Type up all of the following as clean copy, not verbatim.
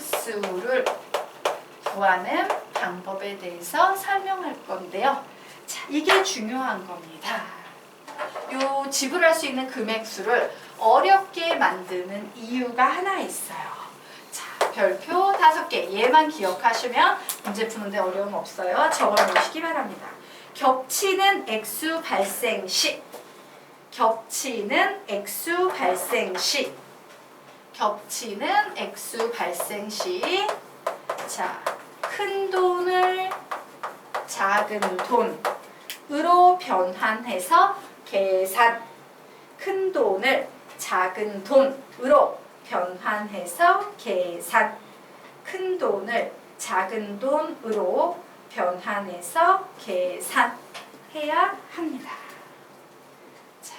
수를 구하는 방법에 대해서 설명할 건데요. 자, 이게 중요한 겁니다. 요 지불할 수 있는 금액수를 어렵게 만드는 이유가 하나 있어요. 자, 별표 5개. 얘만 기억하시면 문제 푸는데 어려움 없어요. 적어놓으시기 바랍니다. 겹치는 액수 발생 시, 겹치는 액수 발생 시, 겹치는 액수 발생 시, 자, 큰 돈을 작은 돈으로 변환해서 계산, 큰 돈을 작은 돈으로 변환해서 계산, 큰 돈을 작은 돈으로 변환해서 계산해야 합니다. 자,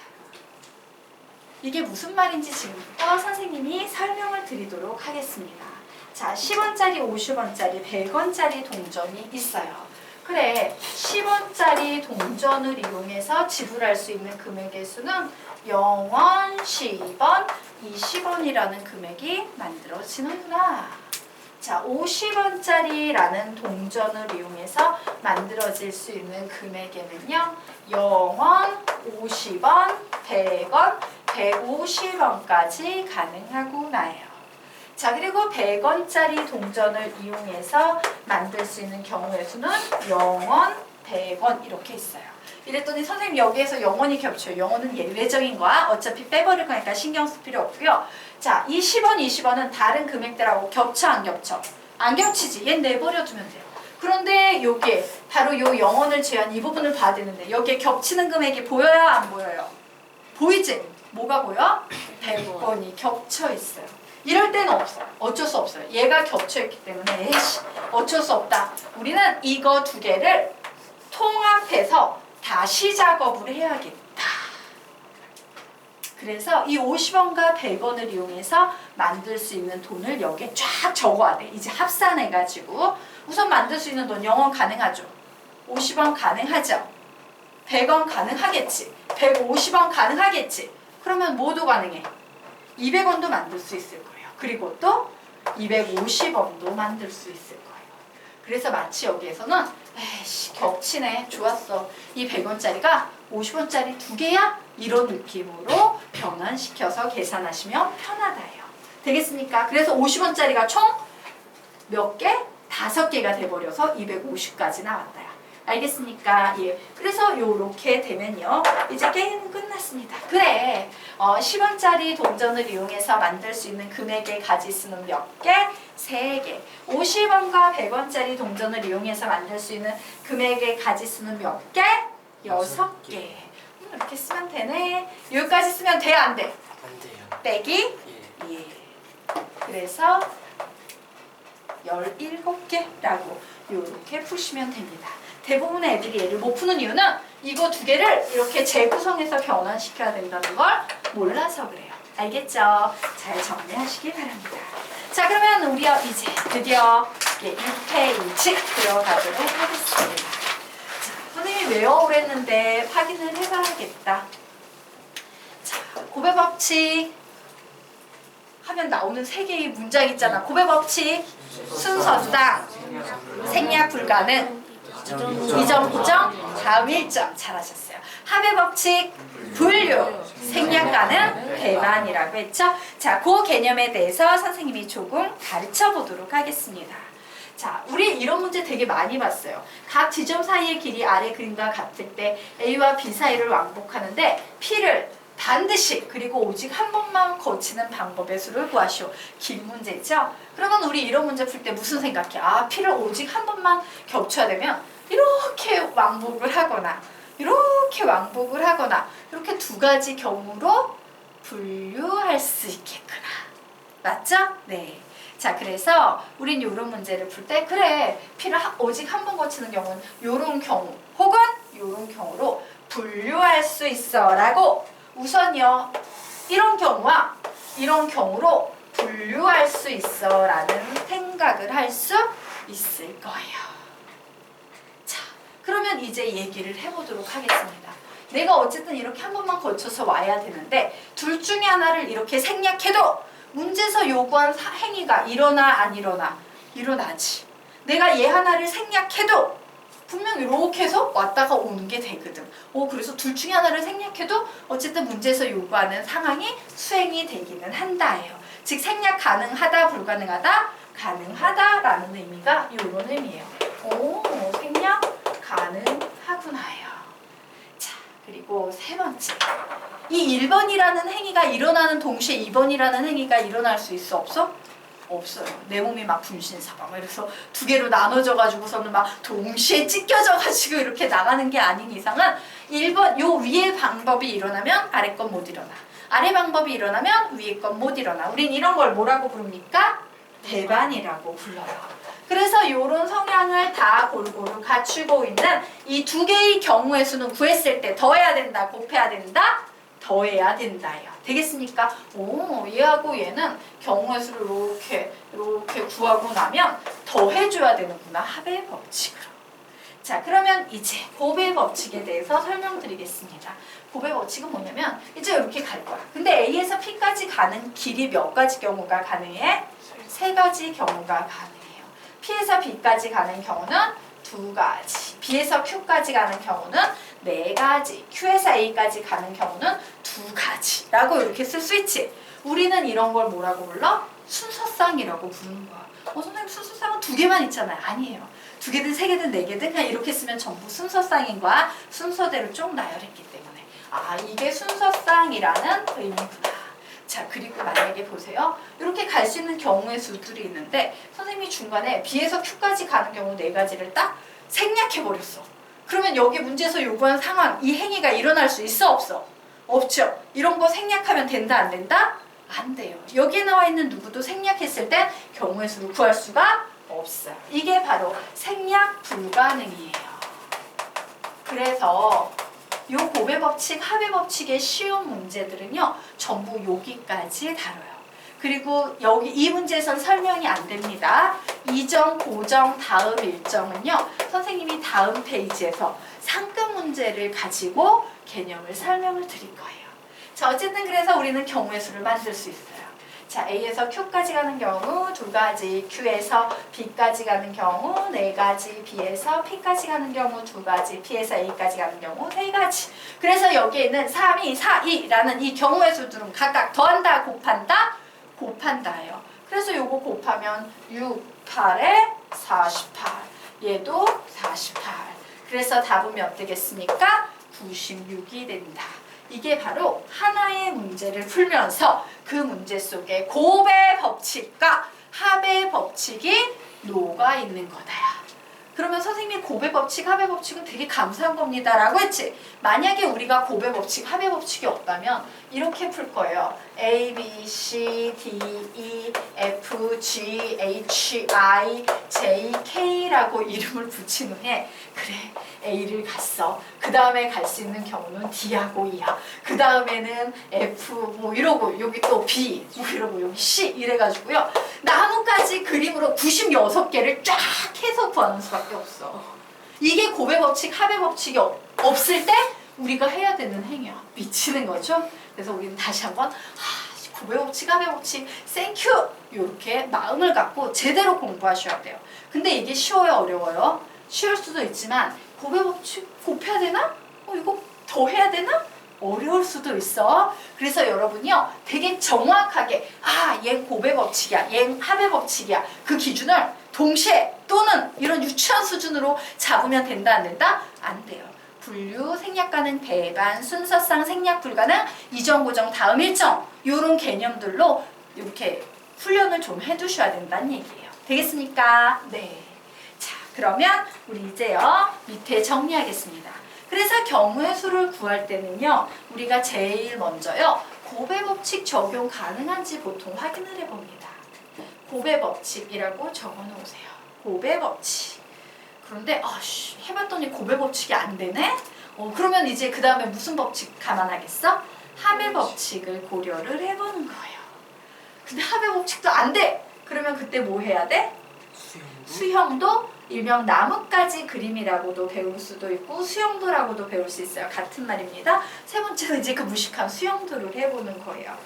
이게 무슨 말인지 지금부터 선생님이 설명을 드리도록 하겠습니다. 자, 10원짜리, 50원짜리, 100원짜리 동전이 있어요. 그래, 10원짜리 동전을 이용해서 지불할 수 있는 금액의 수는 0원, 10원, 20원이라는 금액이 만들어지는구나. 자, 50원짜리라는 동전을 이용해서 만들어질 수 있는 금액에는요, 0원, 50원, 100원, 150원까지 가능하구나요. 자, 그리고 100원짜리 동전을 이용해서 만들 수 있는 경우의 수는 0원, 100원 이렇게 있어요. 이랬더니 선생님 여기에서 0원이 겹쳐요. 0원은 예외적인 거야. 어차피 빼버릴 거니까 신경 쓸 필요 없고요. 자, 이 10원, 20원은 다른 금액들하고 겹쳐 안 겹쳐? 안 겹치지. 얘 내버려 두면 돼요. 그런데 여기에 바로 요 0원을 제한 이 부분을 봐야 되는데 여기에 겹치는 금액이 보여요? 안 보여요? 보이지? 뭐가 보여? 100원이 겹쳐 있어요. 이럴 때는 없어요. 어쩔 수 없어요. 얘가 겹쳐있기 때문에 에이씨, 어쩔 수 없다. 우리는 이거 두 개를 통합해서 다시 작업을 해야겠다. 그래서 이 50원과 100원을 이용해서 만들 수 있는 돈을 여기에 쫙 적어야 돼. 이제 합산해가지고 우선 만들 수 있는 돈 0원 가능하죠. 50원 가능하죠. 100원 가능하겠지. 150원 가능하겠지. 그러면 모두 가능해. 200원도 만들 수 있을 거예요. 그리고 또 250원도 만들 수 있을 거예요. 그래서 마치 여기에서는 에이씨 겹치네. 좋았어. 이 100원짜리가 50원짜리 두 개야? 이런 느낌으로 변환시켜서 계산하시면 편하다예요. 되겠습니까? 그래서 50원짜리가 총 몇 개? 5개가 돼버려서 250까지 나왔다요. 알겠습니까? 예. 그래서 요렇게 되면요. 이제 게임은 끝났습니다. 그래. 10원짜리 동전을 이용해서 만들 수 있는 금액의 가지수는 몇 개? 3개. 50원과 100원짜리 동전을 이용해서 만들 수 있는 금액의 가지수는 몇 개? 6개. 이렇게 쓰면 되네. 여기까지 쓰면 돼? 안 돼? 안 돼요. 빼기? 예. 그래서 17개라고 요렇게 푸시면 됩니다. 대부분의 애들이 얘를 못 푸는 이유는 이거 두 개를 이렇게 재구성해서 변환시켜야 된다는 걸 몰라서 그래요. 알겠죠? 잘 정리하시기 바랍니다. 자, 그러면 우리 이제 드디어 6페이지 들어가도록 하겠습니다. 자, 선생님이 외워오랬는데 확인을 해봐야겠다. 자, 고배 법칙 하면 나오는 3개의 문장 있잖아. 고배 법칙, 순서주당, 생략 불가능, 이점 부정, 다음 일점. 잘하셨어요. 합의 법칙, 분류, 생략 가능, 배반이라고 했죠. 자, 그 개념에 대해서 선생님이 조금 가르쳐 보도록 하겠습니다. 자, 우리 이런 문제 되게 많이 봤어요. 각 지점 사이의 길이 아래 그림과 같을 때 A와 B 사이를 왕복하는데 P를 반드시 그리고 오직 한 번만 거치는 방법의 수를 구하시오. 긴 문제죠? 그러면 우리 이런 문제 풀 때 무슨 생각해? 아, P를 오직 한 번만 겹쳐야 되면 이렇게 왕복을 하거나 이렇게 왕복을 하거나 이렇게 두 가지 경우로 분류할 수 있겠구나. 맞죠? 네. 자, 그래서 우린 이런 문제를 풀 때 그래, P를 오직 한 번 거치는 경우는 이런 경우 혹은 이런 경우로 분류할 수 있어 라고 우선요, 이런 경우와 이런 경우로 분류할 수 있어 라는 생각을 할 수 있을 거예요. 자, 그러면 이제 얘기를 해보도록 하겠습니다. 내가 어쨌든 이렇게 한 번만 거쳐서 와야 되는데 둘 중에 하나를 이렇게 생략해도 문제에서 요구한 행위가 일어나 안 일어나? 일어나지. 내가 얘 하나를 생략해도 분명 이렇게 해서 왔다가 오는 게 되거든. 그래서 둘 중에 하나를 생략해도 어쨌든 문제에서 요구하는 상황이 수행이 되기는 한다예요. 즉 생략 가능하다, 불가능하다, 가능하다라는 의미가 이런 의미예요. 생략 가능하구나예요. 자, 그리고 세 번째. 이 1번이라는 행위가 일어나는 동시에 2번이라는 행위가 일어날 수 있어, 없어? 없어요. 내 몸이 막 분신사바 그래서 두 개로 나눠져가지고서는 막 동시에 찢겨져가지고 이렇게 나가는 게 아닌 이상은 1번 요 위의 방법이 일어나면 아래 건 못 일어나. 아래 방법이 일어나면 위에 건 못 일어나. 우린 이런 걸 뭐라고 부릅니까? 대반이라고 불러요. 그래서 요런 성향을 다 골고루 갖추고 있는 이 두 개의 경우의 수는 구했을 때 더해야 된다, 곱해야 된다? 더해야 된다요. 되겠습니까? 얘하고 얘는 경우의 수를 이렇게 구하고 나면 더해줘야 되는구나. 합의 법칙으로. 자, 그러면 이제 곱의 법칙에 대해서 설명드리겠습니다. 곱의 법칙은 뭐냐면 이제 이렇게 갈 거야. 근데 A에서 P까지 가는 길이 몇 가지 경우가 가능해? 세 가지 경우가 가능해요. P에서 B까지 가는 경우는 두 가지. B에서 Q까지 가는 경우는 네 가지. Q에서 A까지 가는 경우는 두 가지라고 이렇게 쓸 수 있지. 우리는 이런 걸 뭐라고 불러? 순서쌍이라고 부르는 거야. 선생님 순서쌍은 두 개만 있잖아요. 아니에요. 두 개든 세 개든 네 개든 그냥 이렇게 쓰면 전부 순서쌍인 거야. 순서대로 쭉 나열했기 때문에. 이게 순서쌍이라는 의미구나. 자, 그리고 만약에 보세요. 이렇게 갈 수 있는 경우의 수들이 있는데 선생님이 중간에 B에서 Q까지 가는 경우 네 가지를 딱 생략해버렸어. 그러면 여기 문제에서 요구한 상황, 이 행위가 일어날 수 있어, 없어? 없죠. 이런 거 생략하면 된다, 안 된다? 안 돼요. 여기에 나와 있는 누구도 생략했을 땐 경우의 수를 구할 수가 없어요. 이게 바로 생략 불가능이에요. 그래서 요 곱의 법칙, 합의 법칙의 쉬운 문제들은요, 전부 여기까지 다뤄요. 그리고 여기 이 문제에선 설명이 안 됩니다. 이정, 고정, 다음 일정은요, 선생님이 다음 페이지에서 상급 문제를 가지고 개념을 설명을 드릴 거예요. 자, 어쨌든 그래서 우리는 경우의 수를 만들 수 있어요. 자, A에서 Q까지 가는 경우 두 가지, Q에서 B까지 가는 경우 네 가지, B에서 P까지 가는 경우 두 가지, P에서 A까지 가는 경우 세 가지. 그래서 여기에 있는 3, 2, 4, 2라는 이 경우의 수들은 각각 더한다, 곱한다? 곱한다예요. 그래서 요거 곱하면 6, 8에 48. 얘도 48. 그래서 답은 몇 되겠습니까? 96이 된다. 이게 바로 하나의 문제를 풀면서 그 문제 속에 곱의 법칙과 합의 법칙이 녹아 있는 거다. 그러면 선생님이 곱의 법칙, 합의 법칙은 되게 감사한 겁니다 라고 했지. 만약에 우리가 곱의 법칙, 합의 법칙이 없다면 이렇게 풀 거예요. A, B, C, D, E, F, G, H, I, J, K라고 이름을 붙인 후에 그래, A를 갔어. 그 다음에 갈 수 있는 경우는 D하고 E야. 그 다음에는 F 뭐 이러고 여기 또 B 뭐 이러고 여기 C 이래가지고요. 나뭇가지 그림으로 96개를 쫙 해서 구하는 수밖에 없어. 이게 곱의 법칙, 합의 법칙이 없을 때 우리가 해야 되는 행위야. 미치는 거죠? 그래서 우리는 다시 한번 곱의 법칙, 합의 법칙, 땡큐! 이렇게 마음을 갖고 제대로 공부하셔야 돼요. 근데 이게 쉬워요, 어려워요? 쉬울 수도 있지만 곱의 법칙 곱해야 되나? 이거 더 해야 되나? 어려울 수도 있어. 그래서 여러분이요 되게 정확하게 얘는 곱의 법칙이야, 얘는 합의 법칙이야, 그 기준을 동시에 또는 이런 유치원 수준으로 잡으면 된다, 안 된다? 안 돼요. 분류, 생략 가능, 배반, 순서상, 생략 불가능, 이정, 고정, 다음 일정 이런 개념들로 이렇게 훈련을 좀 해두셔야 된다는 얘기예요. 되겠습니까? 네. 자, 그러면 우리 이제요 밑에 정리하겠습니다. 그래서 경우의 수를 구할 때는요 우리가 제일 먼저요 곱의 법칙 적용 가능한지 보통 확인을 해봅니다. 곱의 법칙이라고 적어놓으세요. 곱의 법칙. 그런데 해봤더니 곱의 법칙이 안 되네? 그러면 이제 그 다음에 무슨 법칙 감안하겠어? 합의 법칙을 고려를 해보는 거예요. 근데 합의 법칙도 안 돼! 그러면 그때 뭐 해야 돼? 수형도 일명 나뭇가지 그림이라고도 배울 수도 있고 수형도라고도 배울 수 있어요. 같은 말입니다. 세 번째는 이제 그 무식한 수형도를 해보는 거예요.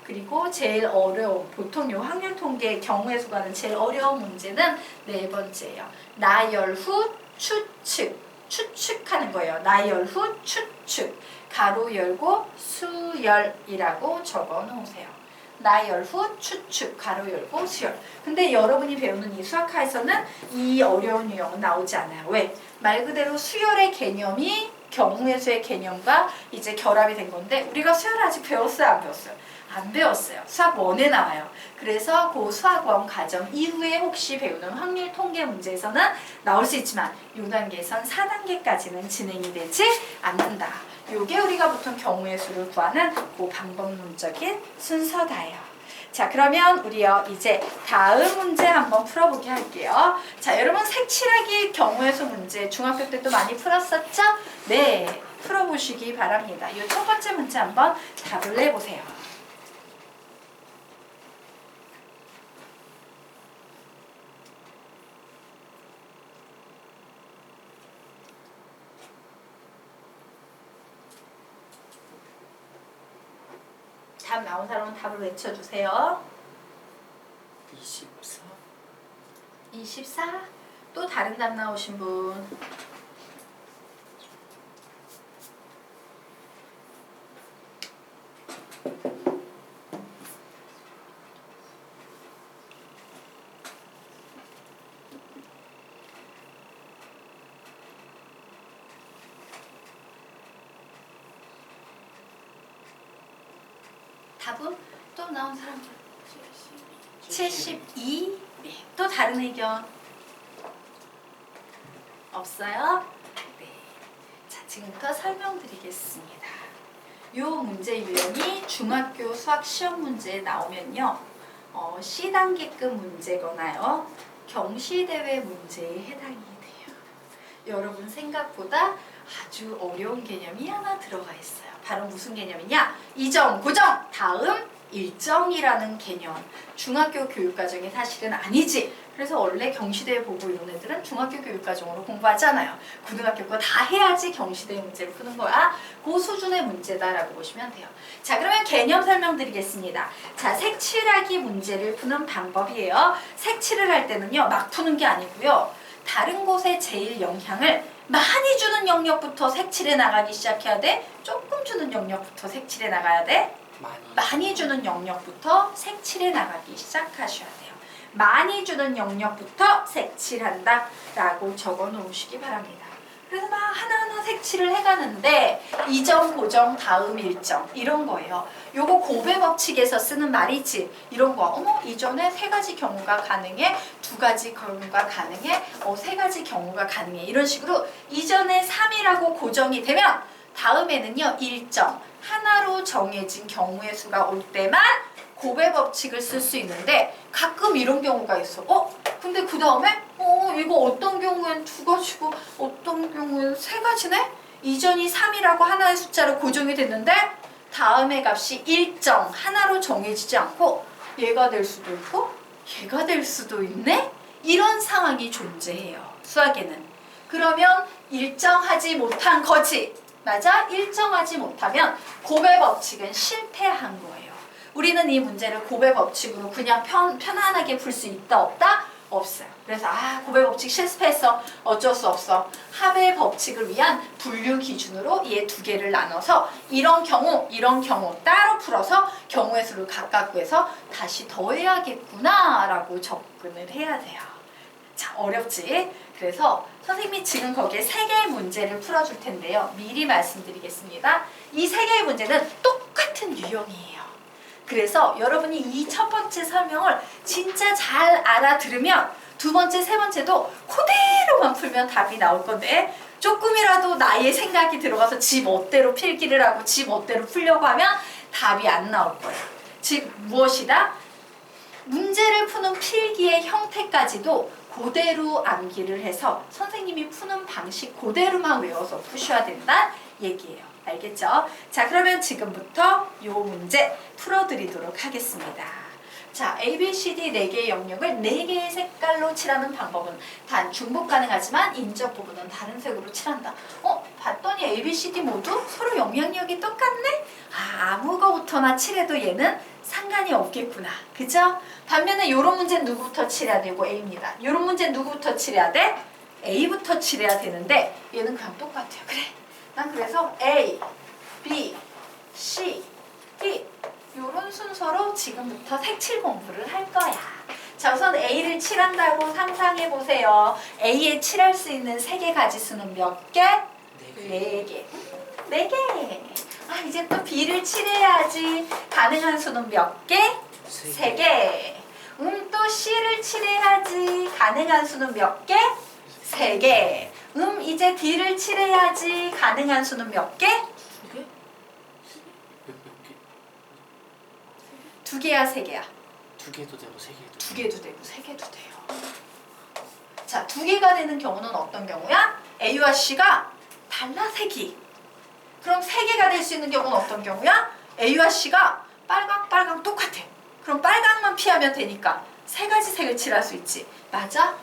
그리고 제일 어려운, 보통 요 확률 통계 경우의 수가는 제일 어려운 문제는 네 번째예요. 나열 후 추측. 추측하는 거예요. 나열 후 추측. 가로 열고 수열이라고 적어 놓으세요. 나열 후 추측, 가로 열고 수열. 근데 여러분이 배우는 이 수학화에서는 이 어려운 유형은 나오지 않아요. 왜? 말 그대로 수열의 개념이 경우의 수의 개념과 이제 결합이 된 건데 우리가 수열을 아직 배웠어요? 안 배웠어요? 안 배웠어요. 수학 1에 나와요. 그래서 그 수학 1 과정 이후에 혹시 배우는 확률 통계 문제에서는 나올 수 있지만 6단계에선 4단계까지는 진행이 되지 않는다. 요게 우리가 보통 경우의 수를 구하는 그 방법론적인 순서다요. 자, 그러면 우리요 이제 다음 문제 한번 풀어보게 할게요. 자, 여러분 색칠하기 경우의 수 문제 중학교 때도 많이 풀었었죠? 네, 풀어보시기 바랍니다. 이 첫 번째 문제 한번 답을 내보세요. 답 나온 사람은 답을 외쳐주세요. 24. 24? 또 다른 답 나오신 분? 답은 또 나온 사람? 72? 네. 또 다른 의견? 없어요? 네. 자, 지금부터 설명드리겠습니다. 요 문제 유형이 중학교 수학 시험 문제에 나오면요. C단계급 문제거나요. 경시대회 문제에 해당이 돼요. 여러분 생각보다 아주 어려운 개념이 하나 들어가 있어요. 바로 무슨 개념이냐? 이정, 고정, 다음, 일정이라는 개념. 중학교 교육과정이 사실은 아니지. 그래서 원래 경시대회 보고 이런 애들은 중학교 교육과정으로 공부하잖아요. 고등학교 거 다 해야지 경시대회 문제를 푸는 거야. 그 수준의 문제다라고 보시면 돼요. 자, 그러면 개념 설명드리겠습니다. 자, 색칠하기 문제를 푸는 방법이에요. 색칠을 할 때는요, 막 푸는 게 아니고요. 다른 곳에 제일 영향을 많이 주는 영역부터 색칠해 나가기 시작해야 돼? 조금 주는 영역부터 색칠해 나가야 돼? 많이 주는 영역부터 색칠해 나가기 시작하셔야 돼요. 많이 주는 영역부터 색칠한다 라고 적어 놓으시기 바랍니다. 그래서 막 하나하나 색칠을 해가는데 이정, 고정, 다음 일정 이런 거예요. 요거 고배 법칙에서 쓰는 말이지. 이런 거. 어머, 이전에 3가지 경우가 가능해. 2가지 경우가 가능해. 3가지 경우가 가능해. 이런 식으로 이전에 3이라고 고정이 되면 다음에는요. 일정. 하나로 정해진 경우의 수가 올 때만 고배 법칙을 쓸 수 있는데 가끔 이런 경우가 있어. 근데 그 다음에 이거 어떤 경우엔 2가지고 어떤 경우엔 3가지네? 이전이 3이라고 하나의 숫자로 고정이 됐는데 다음의 값이 일정 하나로 정해지지 않고 얘가 될 수도 있고 얘가 될 수도 있네? 이런 상황이 존재해요. 수학에는. 그러면 일정하지 못한 거지. 맞아? 일정하지 못하면 고배 법칙은 실패한 거예요. 우리는 이 문제를 고배 법칙으로 그냥 편안하게 풀 수 있다 없다? 없어요. 그래서 고배 법칙 실패했어. 어쩔 수 없어. 합의 법칙을 위한 분류 기준으로 얘 2개를 나눠서 이런 경우 따로 풀어서 경우의 수를 각각 구해서 다시 더해야겠구나 라고 접근을 해야 돼요. 자, 어렵지? 그래서 선생님이 지금 거기에 3개의 문제를 풀어줄 텐데요. 미리 말씀드리겠습니다. 이 3개의 문제는 똑같은 유형이에요. 그래서 여러분이 이 첫 번째 설명을 진짜 잘 알아들으면 2번째, 3번째도 그대로만 풀면 답이 나올 건데 조금이라도 나의 생각이 들어가서 지 멋대로 필기를 하고 지 멋대로 풀려고 하면 답이 안 나올 거예요. 즉 무엇이다? 문제를 푸는 필기의 형태까지도 그대로 암기를 해서 선생님이 푸는 방식 그대로만 외워서 푸셔야 된다는 얘기예요. 알겠죠? 자, 그러면 지금부터 이 문제 풀어드리도록 하겠습니다. 자, A, B, C, D 4개의 영역을 4개의 색깔로 칠하는 방법은 단 중복 가능하지만 인접 부분은 다른 색으로 칠한다. 봤더니 A, B, C, D 모두 서로 영향력이 똑같네? 아무 거부터나 칠해도 얘는 상관이 없겠구나. 그죠? 반면에 이런 문제는 누구부터 칠해야 되고 A입니다. 이런 문제는 누구부터 칠해야 돼? A부터 칠해야 되는데 얘는 그냥 똑같아요. 그래. 난 그래서 A, B, C, D 이런 순서로 지금부터 색칠 공부를 할 거야. 자, 우선 A를 칠한다고 상상해 보세요. A에 칠할 수 있는 색의 가지수는 몇 개? 4개. 4개. 아, 이제 또 B를 칠해야지. 가능한 수는 몇 개? 3개. 또 C를 칠해야지. 가능한 수는 몇 개? 3개. 이제 D를 칠해야지. 가능한 수는 몇 개? 2개야, 3개야? 2개도 되고 3개도 2개도 되고 3개도 돼요. 자, 2개가 되는 경우는 어떤 경우야? A와 C가 달라, 색이. 그럼 3개가 될 수 있는 경우는 어떤 경우야? A와 C가 빨강 똑같아. 그럼 빨강만 피하면 되니까 3가지 색을 칠할 수 있지. 맞아?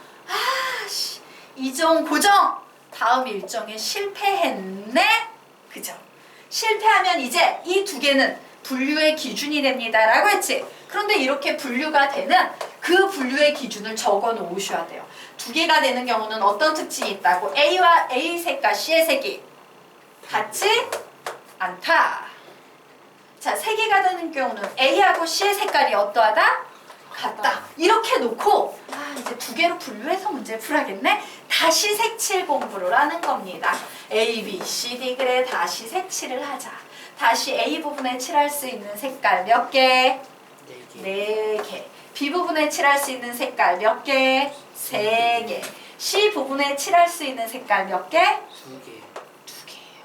이정 고정! 다음 일정에 실패했네? 그죠? 실패하면 이제 이 2개는 분류의 기준이 됩니다 라고 했지. 그런데 이렇게 분류가 되는 그 분류의 기준을 적어 놓으셔야 돼요. 2개가 되는 경우는 어떤 특징이 있다고? A와 A 색과 C의 색이 같지 않다. 자, 3개가 되는 경우는 A하고 C의 색깔이 어떠하다? 같다. 이렇게 놓고 이제 2개로 분류해서 문제를 풀어야겠네. 다시 색칠 공부를 하는 겁니다. A, B, C, D 그래 다시 색칠을 하자. 다시 A 부분에 칠할 수 있는 색깔 몇 개? 4개. B 부분에 칠할 수 있는 색깔 몇 개? 3개. C 부분에 칠할 수 있는 색깔 몇 개? 2개. 2개예요.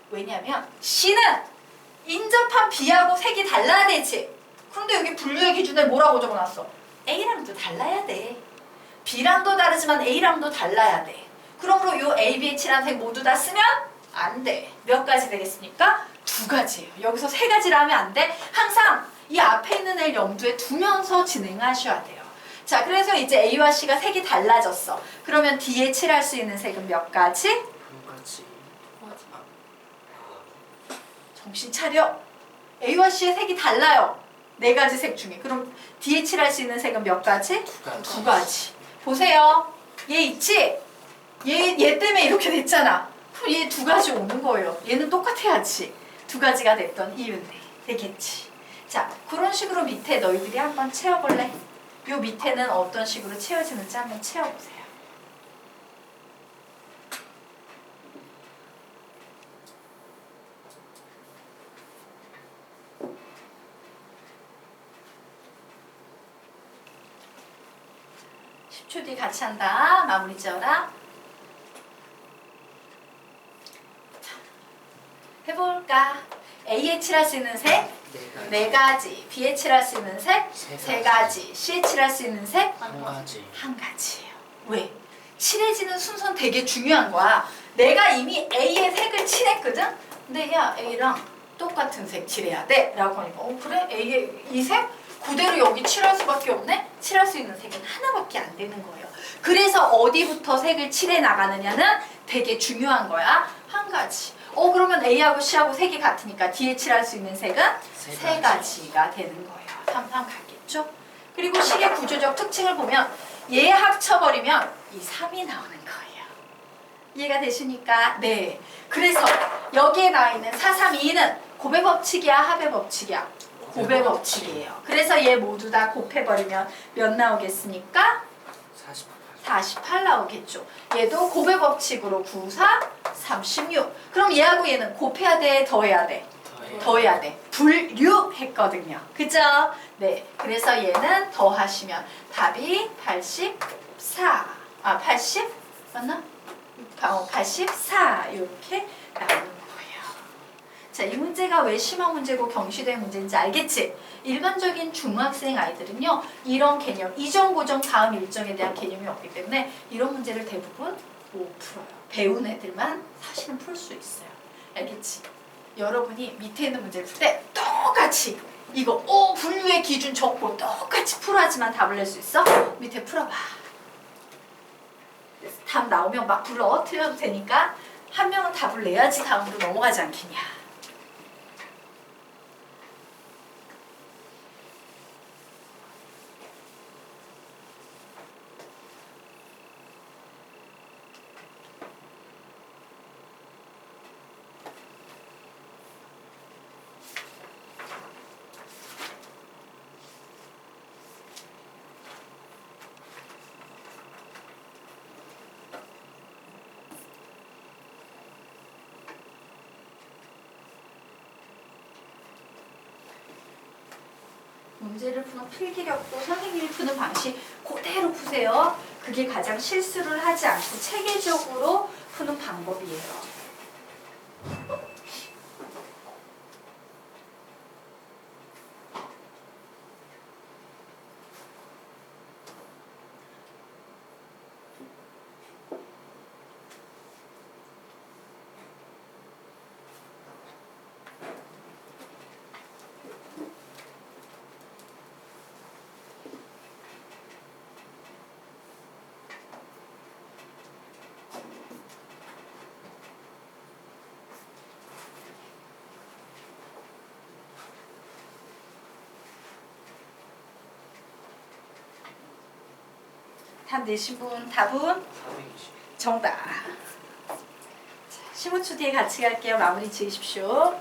왜냐면 C는 인접한 B하고 색이 달라야 되지. 그런데 여기 분류의 기준에 뭐라고 적어놨어? A랑도 달라야 돼. B랑도 다르지만 A랑도 달라야 돼. 그러므로 요 A, B에 칠한 색 모두 다 쓰면 안 돼. 몇 가지 되겠습니까? 2가지예요. 여기서 3가지라 하면 안 돼. 항상 이 앞에 있는 애를 염두에 두면서 진행하셔야 돼요. 자, 그래서 이제 A와 C가 색이 달라졌어. 그러면 D에 칠할 수 있는 색은 몇 가지? 2가지. 정신 차려. A와 C의 색이 달라요. 4가지 색 중에. 그럼 D에 칠할 수 있는 색은 몇 가지? 2가지. 보세요. 얘 있지? 얘 때문에 이렇게 됐잖아. 그럼 얘 2가지 오는 거예요. 얘는 똑같아야지. 2가지가 됐던 이유인데. 되겠지. 자, 그런 식으로 밑에 너희들이 한번 채워볼래? 요 밑에는 어떤 식으로 채워지는지 한번 채워보세요. 뒤 같이 한다. 마무리 지어라. 해볼까? A에 칠할 수 있는 색 4가지. B에 칠할 수 있는 색 3가지. C에 칠할 수 있는 색 1가지. 1가지예요. 왜? 칠해지는 순서는 되게 중요한 거야. 내가 이미 A의 색을 칠했거든? 근데 야, A랑 똑같은 색 칠해야 돼. 라고 하니까 그래? A의 이 색? 그대로 여기 칠할 수밖에 없네? 칠할 수 있는 색은 하나밖에 안 되는 거예요. 그래서 어디부터 색을 칠해 나가느냐는 되게 중요한 거야. 1가지. 그러면 A하고 C하고 색이 같으니까 D에 칠할 수 있는 색은 3가지가 되는 거예요. 3 같겠죠? 그리고 식의 구조적 특징을 보면 얘 합쳐버리면 이 3이 나오는 거예요. 이해가 되십니까? 네. 그래서 여기에 나와 있는 4, 3, 2는 곱의 법칙이야? 합의 법칙이야? 곱의 법칙이에요. 그래서 얘 모두 다 곱해버리면 몇 나오겠습니까? 48 나오겠죠. 얘도 곱의 법칙으로 9, 4, 36. 그럼 얘하고 얘는 곱해야 돼? 더해야 돼? 더해야 돼. 분류했거든요. 그죠? 네. 그래서 얘는 더하시면 답이 84. 80? 맞나? 84. 이렇게 나오는 거예요. 자, 이 문제가 왜 심화 문제고 경시대 문제인지 알겠지? 일반적인 중학생 아이들은요, 이런 개념, 이정, 고정, 다음 일정에 대한 개념이 없기 때문에 이런 문제를 대부분 못 풀어요. 배운 애들만 사실은 풀 수 있어요. 알겠지? 여러분이 밑에 있는 문제를 풀 때 똑같이 이거 분류의 기준 적고 똑같이 풀어야지만 답을 낼 수 있어? 밑에 풀어봐. 그래서 답 나오면 막 불러. 틀려도 되니까 한 명은 답을 내야지 다음으로 넘어가지 않겠냐. 문제를 푸는 필기력도 선생님이 푸는 방식 그대로 푸세요. 그게 가장 실수를 하지 않고 체계적으로 푸는 방법이에요. 답 내신 분 답은 420. 정답. 15초 뒤에 같이 갈게요. 마무리 지으십시오.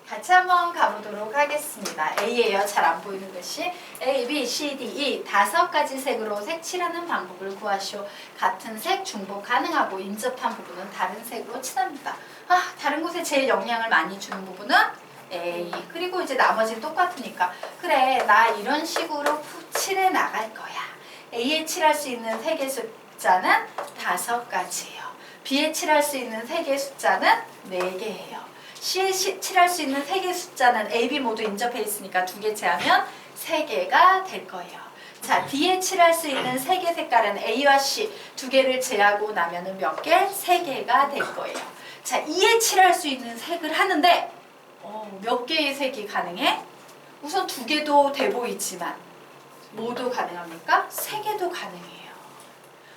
같이 한번 가보도록 하겠습니다. A예요. 잘 안 보이는 것이. A, B, C, D, E 5가지 색으로 색칠하는 방법을 구하시오. 같은 색 중복 가능하고 인접한 부분은 다른 색으로 칠합니다. 다른 곳에 제일 영향을 많이 주는 부분은 A. 그리고 이제 나머지는 똑같으니까 그래 나 이런 식으로 칠해 나갈 거야. A에 칠할 수 있는 색의 숫자는 5가지예요. B에 칠할 수 있는 색의 숫자는 4개예요. C에 칠할 수 있는 색의 숫자는 A, B 모두 인접해 있으니까 2개 제하면 3개가 될 거예요. 자, D에 칠할 수 있는 색의 색깔은 A와 C 2개를 제하고 나면은 몇 개? 3개가 될 거예요. 자, E에 칠할 수 있는 색을 하는데 몇 개의 색이 가능해? 우선 2개도 돼 보이지만 모두 가능합니까? 3개도 가능해요.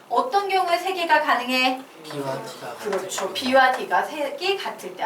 어떤 경우에 3개가 가능해? B와 D가 그렇죠. B와 D가 색이 같을 때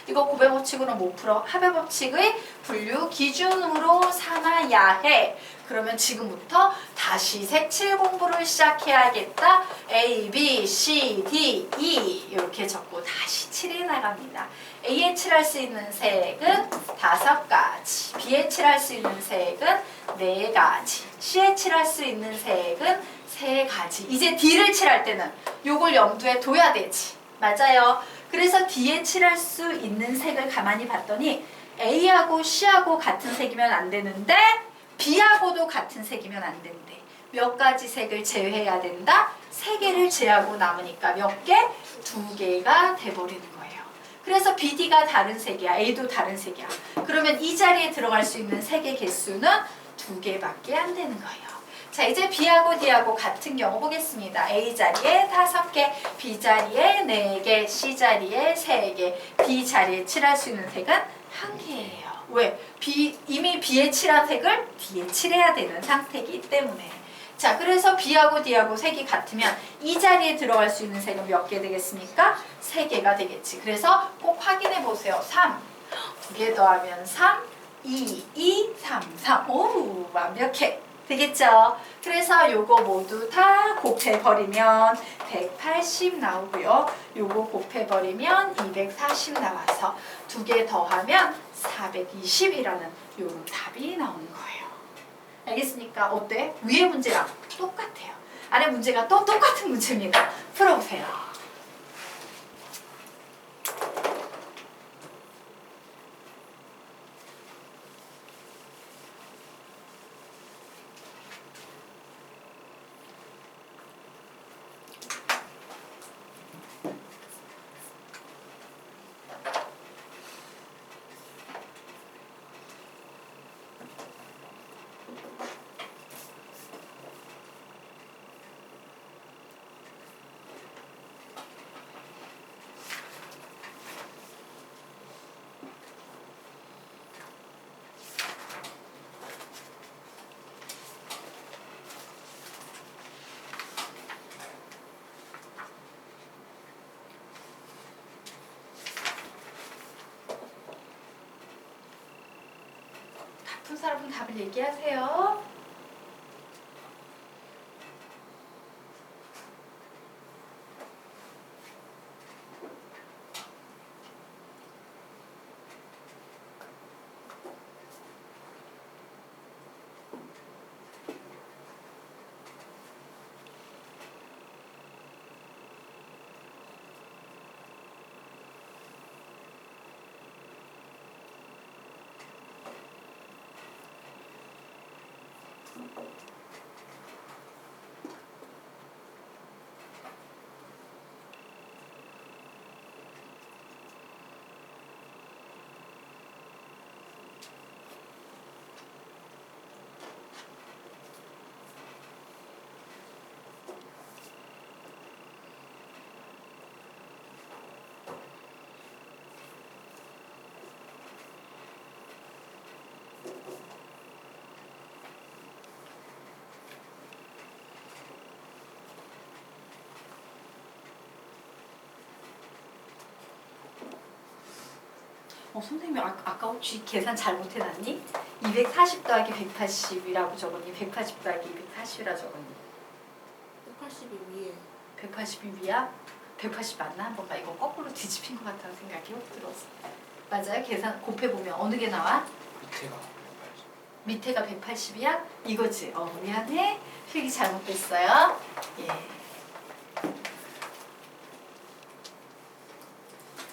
이거 곱의 법칙으로 못 풀어. 합의 법칙의 분류 기준으로 삼아야 해. 그러면 지금부터 다시 색칠 공부를 시작해야겠다. A, B, C, D, E 이렇게 적고 다시 칠해 나갑니다. A에 칠할 수 있는 색은 5가지, B에 칠할 수 있는 색은 4가지, C에 칠할 수 있는 색은 3가지. 이제 D를 칠할 때는 요걸 염두에 둬야 되지. 맞아요. 그래서 D에 칠할 수 있는 색을 가만히 봤더니 A하고 C하고 같은 색이면 안 되는데 B하고도 같은 색이면 안 된대. 몇 가지 색을 제외해야 된다? 3개를 제하고 남으니까 몇 개? 2개가 돼버리는 거예요. 그래서 BD가 다른 색이야. A도 다른 색이야. 그러면 이 자리에 들어갈 수 있는 색의 개수는 2개밖에 안 되는 거예요. 자, 이제 B하고 D하고 같은 경우 보겠습니다. A 자리에 5개, B 자리에 4개, C 자리에 3개, D 자리에 칠할 수 있는 색은 1개예요. 왜? 이미 B에 칠한 색을 D에 칠해야 되는 상태이기 때문에. 자, 그래서 B하고 D하고 색이 같으면 이 자리에 들어갈 수 있는 색은 몇 개 되겠습니까? 3개가 되겠지. 그래서 꼭 확인해 보세요. 3, 2개 더하면 3, 2, 3, 3. 오, 완벽해. 되겠죠? 그래서 요거 모두 다 곱해버리면 180 나오고요. 요거 곱해버리면 240 나와서 2개 더하면 420이라는 요런 답이 나오는 거예요. 알겠습니까? 어때? 위에 문제랑 똑같아요. 아래 문제가 또 똑같은 문제입니다. 풀어보세요. 사람은 답을 얘기하세요. 선생님이 아까 혹시 계산 잘못해놨니? 240 더하기 180이라고 적었니? 180 더하기 240이라 적었니? 180이 위에. 180이 위야? 180 맞나? 한번 봐. 이거 거꾸로 뒤집힌 것 같다는 생각이 확 들었어. 맞아요? 계산 곱해보면 어느 게 나와? 밑에가 180. 밑에가 180이야? 이거지? 미안해. 필기 잘못됐어요. 예.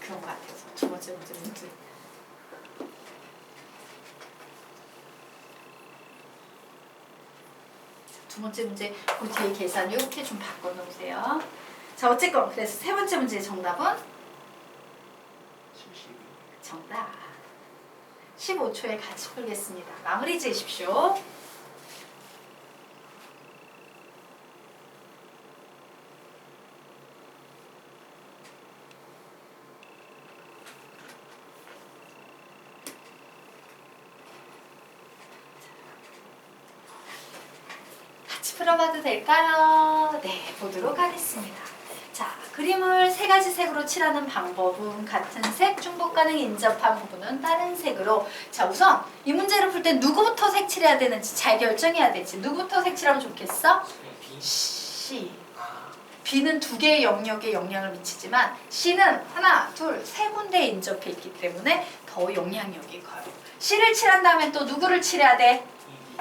그런 것 같아서 두 번째 문제. 두 번째 문제 그 뒤에 계산 이렇게 좀 바꿔놓으세요. 자, 어쨌건 그래서 세 번째 문제의 정답은 72. 정답. 15초에 같이 풀겠습니다. 마무리 지으십시오. 같이 풀어봐도 될까요? 네, 보도록 하겠습니다. 자, 그림을 세 가지 색으로 칠하는 방법은 같은 색, 중복 가능 인접한 부분은 다른 색으로. 자, 우선 이 문제를 풀 때 누구부터 색칠해야 되는지 잘 결정해야 되지. 누구부터 색칠하면 좋겠어? B. C. 아, B는 두 개의 영역에 영향을 미치지만 C는 하나, 둘, 세 군데에 인접해 있기 때문에 더 영향력이 커요. C를 칠한다면 또 누구를 칠해야 돼?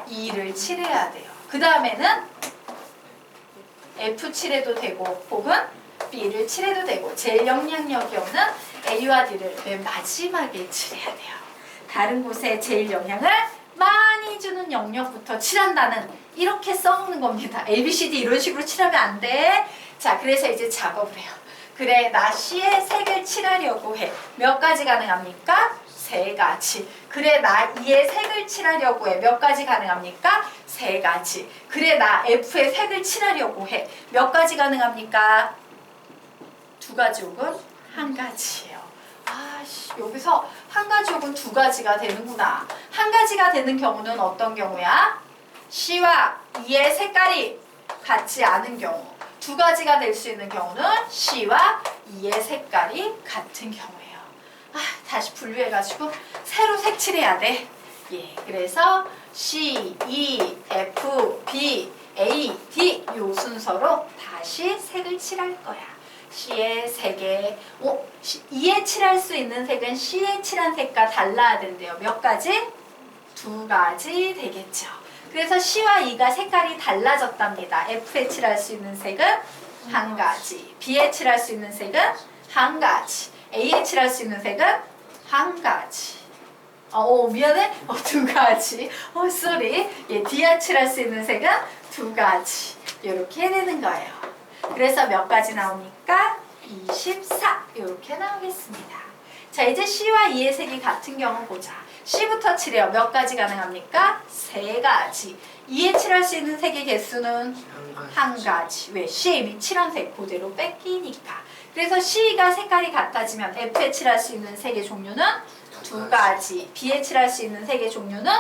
E를 칠해야 돼요. 그 다음에는 F 칠해도 되고 혹은 B를 칠해도 되고 제일 영향력이 없는 A와 D를 맨 마지막에 칠해야 돼요. 다른 곳에 제일 영향을 많이 주는 영역부터 칠한다는 이렇게 써오는 겁니다. A, B, C, D 이런 식으로 칠하면 안 돼. 자, 그래서 이제 작업을 해요. 그래, 나 C의 색을 칠하려고 해. 몇 가지 가능합니까? 세 가지. 그래, 나 E의 색을 칠하려고 해. 몇 가지 가능합니까? 세 가지. 그래, 나 F의 색을 칠하려고 해. 몇 가지 가능합니까? 두 가지 혹은 한 가지예요. 여기서 한 가지 혹은 두 가지가 되는구나. 한 가지가 되는 경우는 어떤 경우야? C와 E의 색깔이 같지 않은 경우. 두 가지가 될 수 있는 경우는 C와 E의 색깔이 같은 경우예요. 다시 분류해가지고 새로 색칠해야 돼. 예, 그래서 C, E, F, B, A, D 요 순서로 다시 색을 칠할 거야. C의 색에 E에 칠할 수 있는 색은 C에 칠한 색과 달라야 된대요. 몇 가지? 두 가지 되겠죠. 그래서 C와 E가 색깔이 달라졌답니다. F에 칠할 수 있는 색은 한 가지, B에 칠할 수 있는 색은 한 가지, A에 칠할 수 있는 색은 한 가지. 미안해. 두 가지. 쏘리. 예, D에 칠할 수 있는 색은 두 가지. 이렇게 되는 거예요. 그래서 몇 가지 나옵니까? 24. 이렇게 나오겠습니다. 자, 이제 C와 E의 색이 같은 경우 보자. C부터 칠해요. 몇 가지 가능합니까? 세 가지. E에 칠할 수 있는 색의 개수는 한 가지. 왜? C에 이미 칠한 색 그대로 뺏기니까. 그래서 C가 색깔이 같아지면 F에 칠할 수 있는 색의 종류는 두 가지. B에 칠할 수 있는 색의 종류는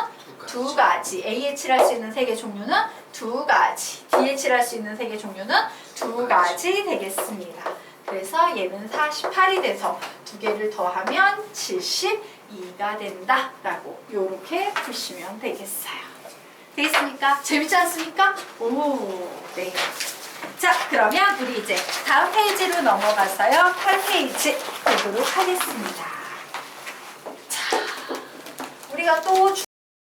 두 가지. A에 칠할 수 있는 색의 종류는 두 가지. D에 칠할 수 있는 색의 종류는 두 가지 되겠습니다. 그래서 얘는 48이 돼서 두 개를 더하면 72가 된다라고 이렇게 푸시면 되겠어요. 되겠습니까? 재밌지 않습니까? 오, 네. 자, 그러면 우리 이제 다음 페이지로 넘어가서요. 8페이지 보도록 하겠습니다. 자, 우리가 또